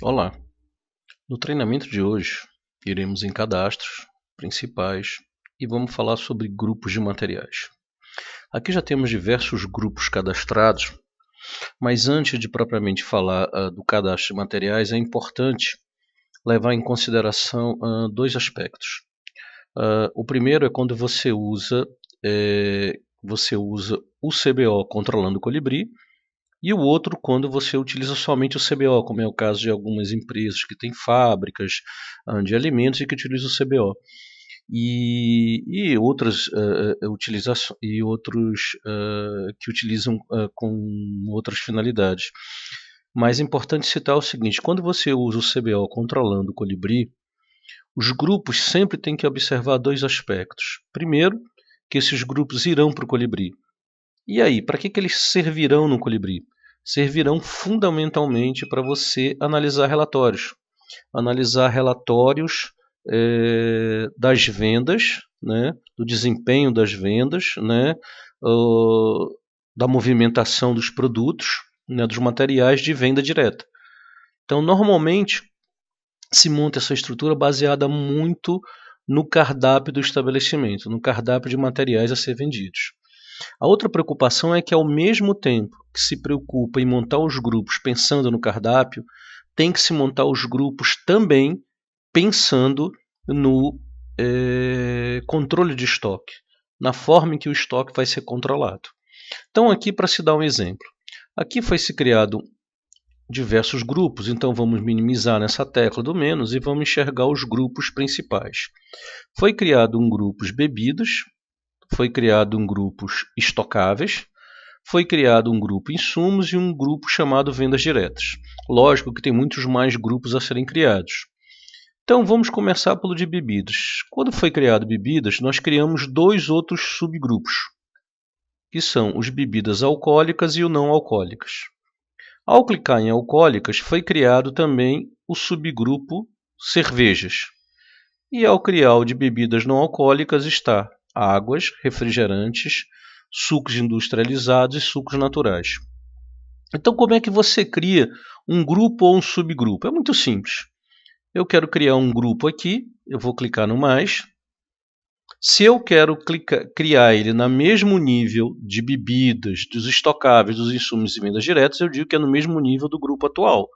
Olá! No treinamento de hoje, iremos em cadastros principais e vamos falar sobre grupos de materiais. Aqui já temos diversos grupos cadastrados, mas antes de propriamente falar do cadastro de materiais, é importante levar em consideração dois aspectos. O primeiro é quando você usa o CBO controlando o colibri, e o outro quando você utiliza somente o CBO, como é o caso de algumas empresas que têm fábricas de alimentos e que utilizam o CBO. E outras que utilizam com outras finalidades. Mas é importante citar o seguinte: quando você usa o CBO controlando o colibri, os grupos sempre têm que observar dois aspectos. Primeiro, que esses grupos irão para o colibri. E aí, para que eles servirão no colibri? Servirão fundamentalmente para você analisar relatórios. Analisar relatórios das vendas, né, do desempenho das vendas, né, da movimentação dos produtos, né, dos materiais de venda direta. Então, normalmente, se monta essa estrutura baseada muito no cardápio do estabelecimento, no cardápio de materiais a ser vendidos. A outra preocupação é que, ao mesmo tempo que se preocupa em montar os grupos pensando no cardápio, tem que se montar os grupos também pensando no controle de estoque, na forma em que o estoque vai ser controlado. Então, aqui, para se dar um exemplo, aqui foi se criado diversos grupos, então vamos minimizar nessa tecla do menos e vamos enxergar os grupos principais. Foi criado um grupo bebidas, foi criado um grupo estocáveis, foi criado um grupo insumos e um grupo chamado vendas diretas. Lógico que tem muitos mais grupos a serem criados. Então vamos começar pelo de bebidas. Quando foi criado bebidas, nós criamos dois outros subgrupos, que são os bebidas alcoólicas e o não alcoólicas. Ao clicar em alcoólicas, foi criado também o subgrupo cervejas. E ao criar o de bebidas não alcoólicas está águas, refrigerantes, sucos industrializados e sucos naturais. Então, como é que você cria um grupo ou um subgrupo? É muito simples. Eu quero criar um grupo aqui, eu vou clicar no mais. Se eu quero criar ele no mesmo nível de bebidas, dos estocáveis, dos insumos e vendas diretas, eu digo que é no mesmo nível do grupo atual.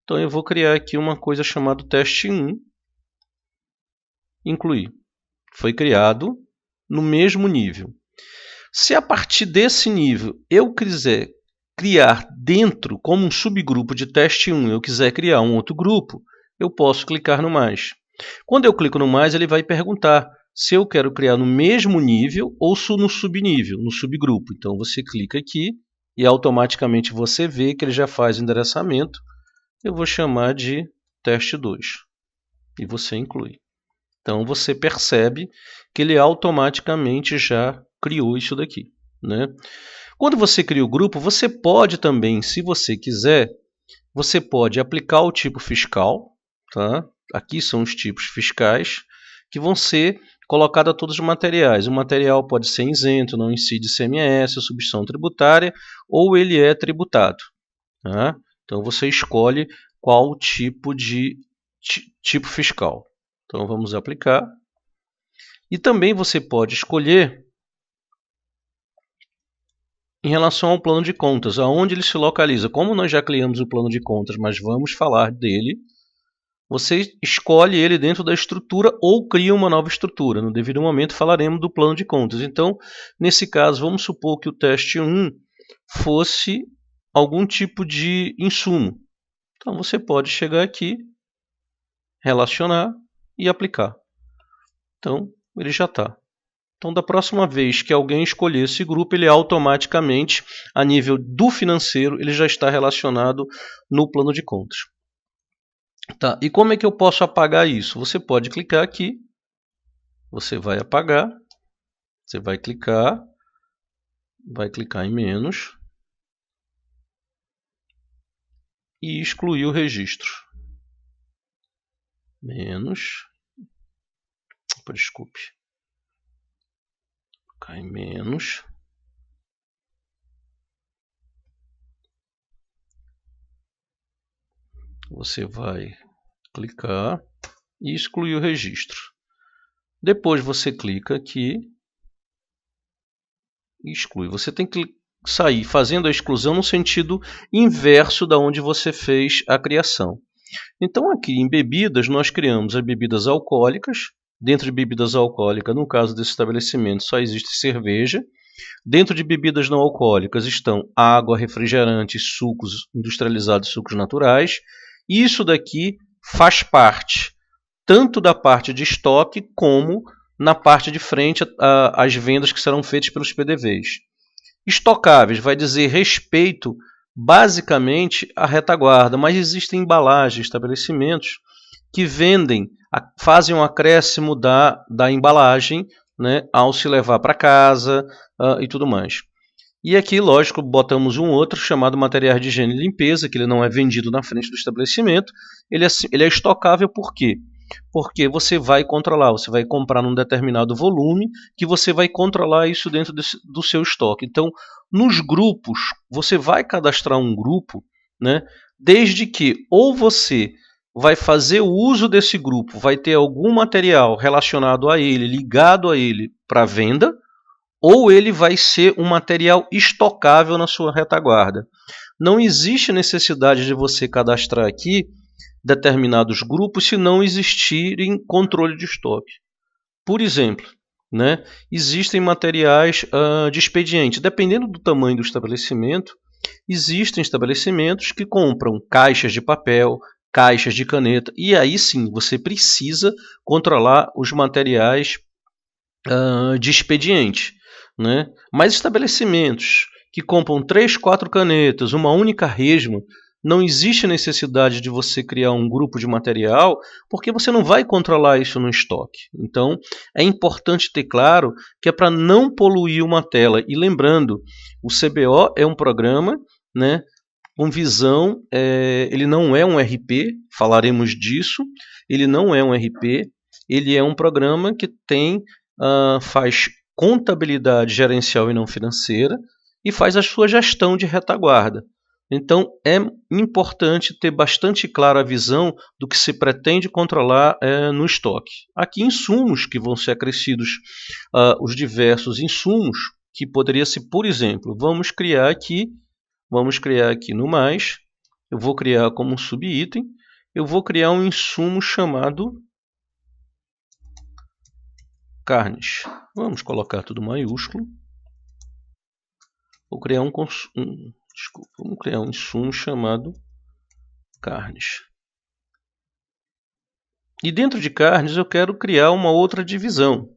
Então, eu vou criar aqui uma coisa chamada teste 1, incluir. Foi criado no mesmo nível. Se a partir desse nível eu quiser criar dentro, como um subgrupo de teste 1, eu quiser criar um outro grupo, eu posso clicar no mais. Quando eu clico no mais, ele vai perguntar se eu quero criar no mesmo nível ou no subnível, no subgrupo. Então você clica aqui e automaticamente você vê que ele já faz o endereçamento. Eu vou chamar de teste 2 e você inclui. Então você percebe que ele automaticamente já criou isso daqui, né? Quando você cria o grupo, você pode também, se você quiser, você pode aplicar o tipo fiscal, tá? Aqui são os tipos fiscais que vão ser colocados a todos os materiais. O material pode ser isento, não incide ICMS, substituição tributária, ou ele é tributado, tá? Então você escolhe qual tipo de tipo fiscal. Então vamos aplicar. E também você pode escolher em relação ao plano de contas, aonde ele se localiza. Como nós já criamos o plano de contas, mas vamos falar dele, você escolhe ele dentro da estrutura ou cria uma nova estrutura. No devido momento falaremos do plano de contas. Então, nesse caso, vamos supor que o teste 1 fosse algum tipo de insumo. Então você pode chegar aqui, relacionar e aplicar. Então, ele já está. Então, da próxima vez que alguém escolher esse grupo, ele automaticamente, a nível do financeiro, ele já está relacionado no plano de contas. Tá, e como é que eu posso apagar isso? Você pode clicar aqui, você vai apagar, você vai clicar em menos e excluir o registro. Menos, desculpe, clicar em menos. Você vai clicar e excluir o registro. Depois você clica aqui e exclui. Você tem que sair fazendo a exclusão no sentido inverso da onde você fez a criação. Então aqui em bebidas nós criamos as bebidas alcoólicas. Dentro de bebidas alcoólicas, no caso desse estabelecimento, só existe cerveja. Dentro de bebidas não alcoólicas estão água, refrigerantes, sucos industrializados, sucos naturais. Isso daqui faz parte tanto da parte de estoque como na parte de frente às vendas que serão feitas pelos PDVs. Estocáveis vai dizer respeito basicamente à retaguarda, mas existem embalagens, estabelecimentos que vendem, fazem um acréscimo da embalagem, né, ao se levar para casa e tudo mais. E aqui, lógico, botamos um outro chamado materiais de higiene e limpeza, que ele não é vendido na frente do estabelecimento. Ele é estocável por quê? Porque você vai controlar, você vai comprar num determinado volume, que você vai controlar isso dentro do seu estoque. Então, nos grupos, você vai cadastrar um grupo, né, desde que ou você vai fazer o uso desse grupo, vai ter algum material relacionado a ele, ligado a ele para venda, ou ele vai ser um material estocável na sua retaguarda. Não existe necessidade de você cadastrar aqui determinados grupos se não existirem controle de estoque. Por exemplo, né, existem materiais de expediente. Dependendo do tamanho do estabelecimento, existem estabelecimentos que compram caixas de papel, caixas de caneta, e aí sim você precisa controlar os materiais de expediente. Né? Mas estabelecimentos que compram 3, 4 canetas, uma única resma, não existe necessidade de você criar um grupo de material, porque você não vai controlar isso no estoque. Então, é importante ter claro que é para não poluir uma tela. E lembrando, o CBO é um programa, né, com visão, ele não é um RP, falaremos disso, ele não é um RP, ele é um programa que faz contabilidade gerencial e não financeira e faz a sua gestão de retaguarda. Então, é importante ter bastante clara a visão do que se pretende controlar no estoque. Aqui, insumos que vão ser acrescidos, os diversos insumos, que poderia ser, por exemplo, vamos criar aqui no mais, eu vou criar como um subitem, eu vou criar um insumo chamado carnes. Vamos colocar tudo maiúsculo. Vou criar vamos criar um insumo chamado carnes. E dentro de carnes eu quero criar uma outra divisão.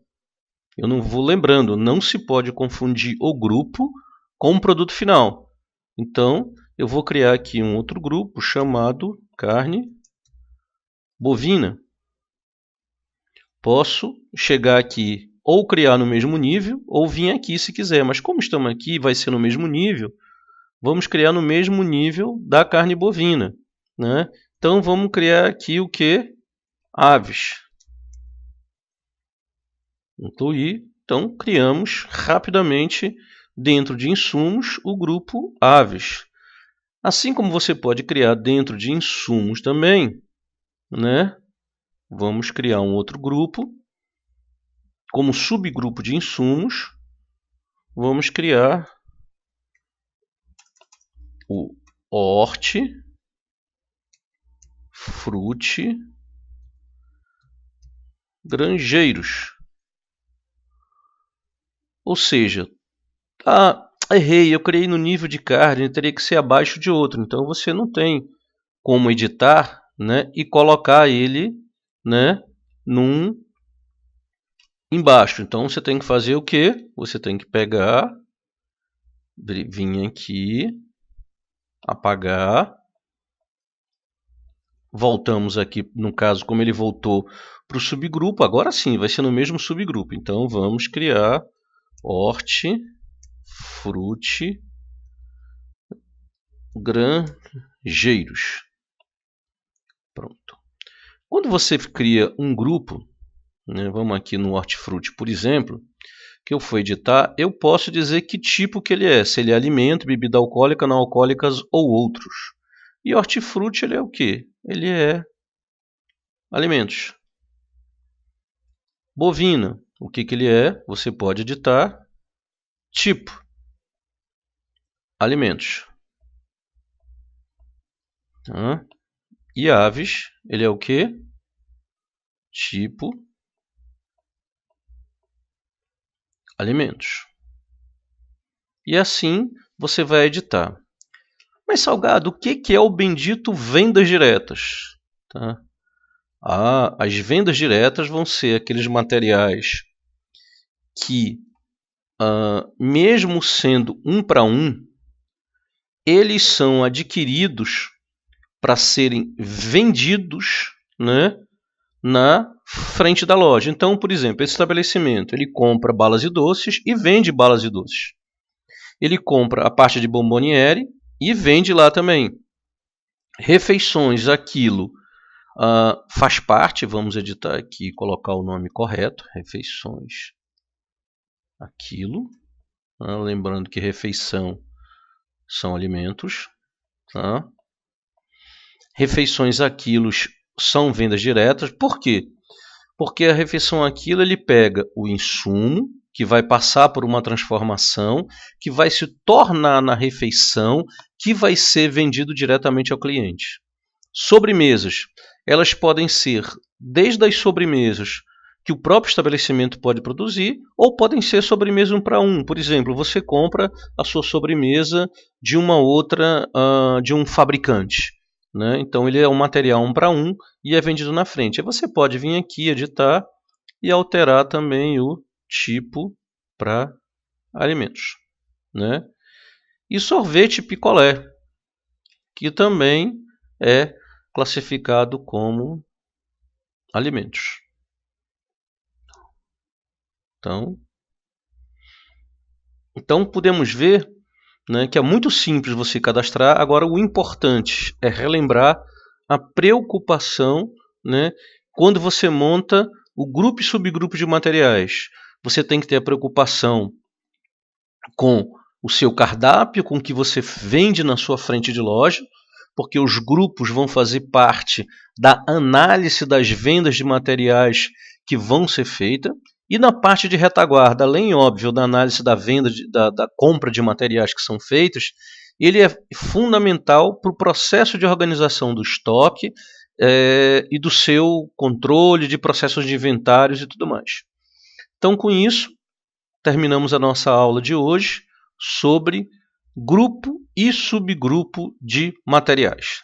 Eu não vou lembrando, não se pode confundir o grupo com o produto final. Então, eu vou criar aqui um outro grupo chamado carne bovina. Posso chegar aqui ou criar no mesmo nível, ou vir aqui se quiser. Mas como estamos aqui, vai ser no mesmo nível, vamos criar no mesmo nível da carne bovina. Né? Então, vamos criar aqui o que? Aves. Incluir. Então, criamos rapidamente, dentro de insumos, o grupo aves. Assim como você pode criar dentro de insumos também, né? Vamos criar um outro grupo. Como subgrupo de insumos, vamos criar o hortifruti granjeiros. Ou seja, errei, eu criei no nível de carne, teria que ser abaixo de outro. Então você não tem como editar, né, e colocar ele, né, embaixo. Então você tem que fazer o quê? Você tem que pegar, vir aqui, apagar. Voltamos aqui, no caso, como ele voltou para o subgrupo, agora sim, vai ser no mesmo subgrupo. Então vamos criar hortifruti granjeiros. Pronto. Quando você cria um grupo, né, vamos aqui no hortifruti, por exemplo, que eu for editar, eu posso dizer que tipo que ele é, se ele é alimento, bebida alcoólica, não alcoólicas ou outros. E hortifruti ele é o quê? ele é alimentos. Bovina, o que ele é? Você pode editar tipo, alimentos. Tá? E aves, ele é o quê? Tipo, alimentos. E assim você vai editar. Mas, Salgado, o que é o bendito vendas diretas? Tá? As vendas diretas vão ser aqueles materiais que, mesmo sendo um para um, eles são adquiridos para serem vendidos, né, na frente da loja. Então, por exemplo, esse estabelecimento ele compra balas e doces e vende balas e doces. Ele compra a parte de bomboniere e vende lá também. Refeições, aquilo faz parte, vamos editar aqui e colocar o nome correto, refeições, aquilo. Lembrando que refeição são alimentos. Tá? Refeições, aquilo são vendas diretas. Por quê? Porque a refeição, aquilo, ele pega o insumo, que vai passar por uma transformação, que vai se tornar na refeição, que vai ser vendido diretamente ao cliente. Sobremesas, elas podem ser desde as sobremesas que o próprio estabelecimento pode produzir, ou podem ser sobremesa um para um. Por exemplo, você compra a sua sobremesa de uma outra, de um fabricante. Né? Então ele é um material um para um e é vendido na frente. Aí você pode vir aqui, editar e alterar também o tipo para alimentos. Né? E sorvete picolé, que também é classificado como alimentos. Então podemos ver, né, que é muito simples você cadastrar. Agora o importante é relembrar a preocupação, né, quando você monta o grupo e subgrupo de materiais. Você tem que ter a preocupação com o seu cardápio, com o que você vende na sua frente de loja, porque os grupos vão fazer parte da análise das vendas de materiais que vão ser feitas. E na parte de retaguarda, além, óbvio, da análise da venda, da compra de materiais que são feitos, ele é fundamental para o processo de organização do estoque e do seu controle de processos de inventários e tudo mais. Então, com isso, terminamos a nossa aula de hoje sobre grupo e subgrupo de materiais.